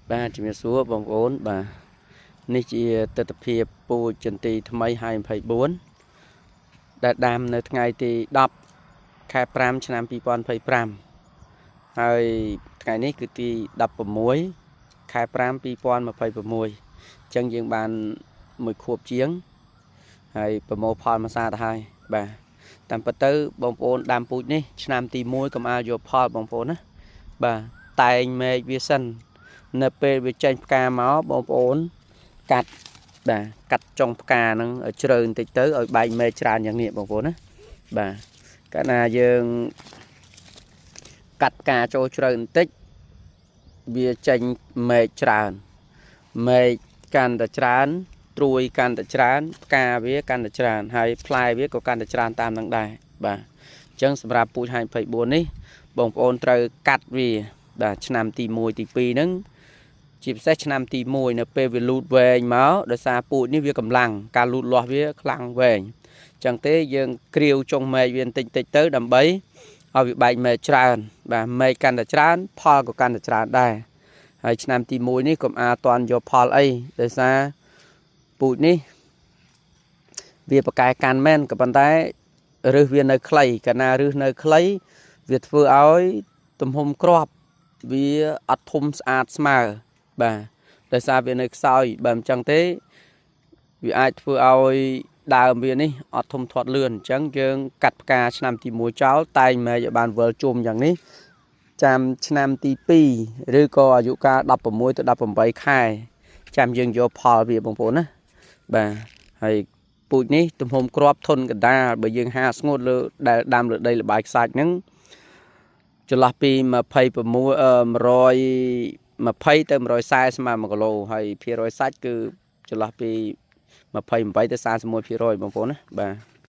Ba chỉ biết số bằng vốn bà ní chỉ tự tập hiệp bù chân tì tham mấy 2024 đã đam nơi ngày thì đọc khai pram cho năm 2025ហើយថ្ងៃនេះគឺទី16ខែ5 2026ចឹងយើងបានមួយខួបជាងហើយប្រមូលផលមួយសាទៅហើយបាទតាមពិតទៅបងប្អូនដាំពូជនេះឆ្នាំទី1កុំឲ្យយកផលបងប្អូនណាបាទតែងមេឃវាសិននៅពេលវាចេញផ្កាមកបងប្អូនកាត់បាទកាត់ចុងផ្កាហ្នឹងឲ្យជ្រៅបន្តិចទៅឲ្យបែកមេឃច្រើនយ៉ាងនេះបងប្អូនណាបាទកាលណាយើងកាត់ផ្កាចូលជ្រៅបន្តិចវាចេញមេឃច្រើនមេឃកាន់តែច្រើនត្រួយកាន់តែច្រើនផ្កាវាកាន់តែច្រើនហើយផ្លែវាក៏កាន់តែច្រើនតាមនឹងដែរបាទអញ្ចឹងសម្រាប់ពូជ2024នេះបងប្អូនត្រូវកាត់វាបាទឆ្នាំទី1ទី2ហ្នឹងជាពិសេសឆ្នាំទី1នៅពេលវាលូតវែងមកដោយសារពូជនេះវាកម្លាំងការលូតលាស់វាខ្លាំងវែងអញ្ចឹងទេយើងគ្រាវចុងមេឃវាបន្តិចទៅដើម្បីឲ្យវាបែកមេឃច្រើនបាទមេឃកាន់តែច្រើនផលក៏កាន់តែច្រើនដែរហើយឆ្នាំទី1នេះកុំអាតន់យកផលអីដោយសារពូជនេះវាប្រកែកាន់មែនក៏ប៉ុន្តែរឹសវានៅខ្លីកាលណារឹសនៅខ្លីវាធ្វើឲ្យទំហំគ្រាប់វាអត់ធំស្អាតស្មើបាទដោយសារវានៅខ្សោយបើមិនចឹងទេវាអាចធ្វើឲ្យដើមវានេះអត់ធំធាត់លឿនអញ្ចឹងយើងកាត់ផ្កាឆ្នាំទី1ចោលតែងមេឃឲ្យបានវិលជុំយ៉ាងនេះចាំឆ្នាំទី2ឬក៏អាយុកាល16ទៅ18ខែចាំយើងយកផលវាបងប្អូនណាបាទហើយពូជនេះទំហំគ្រាប់ធន់កណ្ដាលបើយើងហាស្ងួតលើដែលដាំលើដីល្បាយខ្សាច់ហ្នឹងចន្លោះពី120ទៅ140ស្មើ1គីឡូហើយភាគរយសាច់គឺចន្លោះពី28ទៅ31%បងប្អូនណាបាទ